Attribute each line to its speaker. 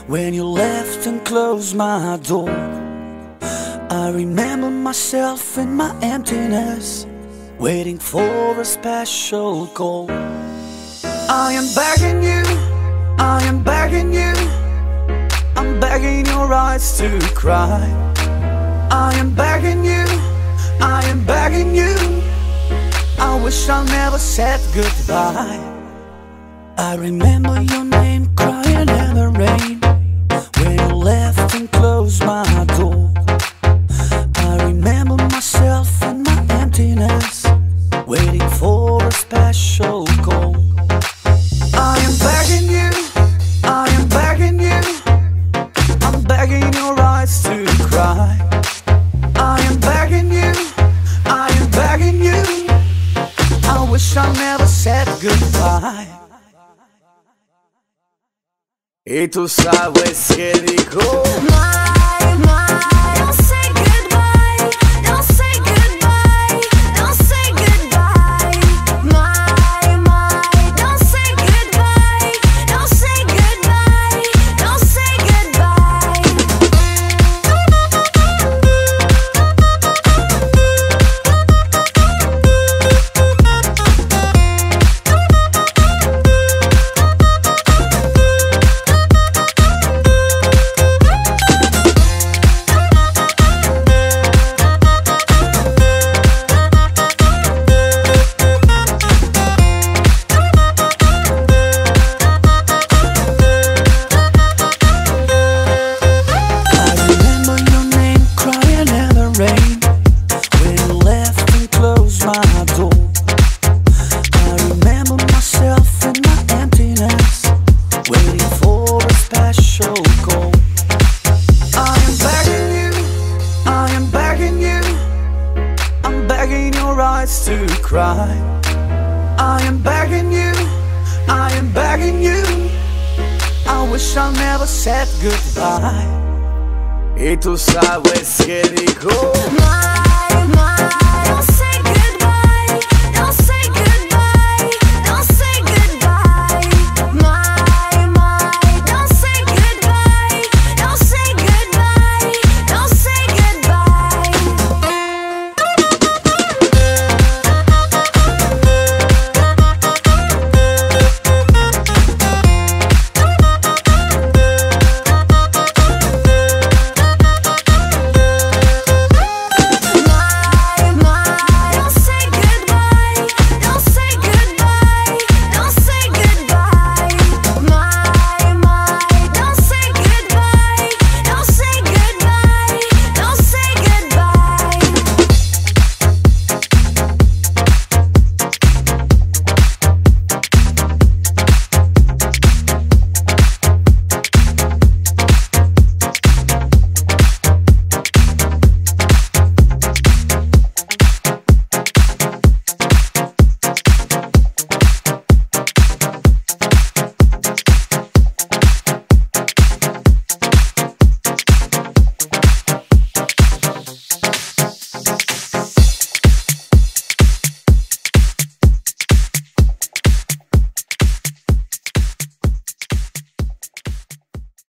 Speaker 1: When you left and closed my door, I remember myself in my emptiness, waiting for a special call. I am begging you, I am begging you, I'm begging your eyes to cry. I am begging you, I am begging you, I wish I never said goodbye. I remember your name crying in the rain, when you left and closed my door. I remember myself in my emptiness, waiting for a special call. I am begging you, I am begging you, I'm begging your eyes to cry. I am begging you, I am begging you, I wish I never said goodbye. Y tú sabes que dijo
Speaker 2: Don't say goodbye, don't say goodbye, don't say goodbye. Don't say goodbye, don't say goodbye, don't say goodbye. to cry. I am begging you, I am begging you, I wish I never said goodbye. Y tú sabes que dijo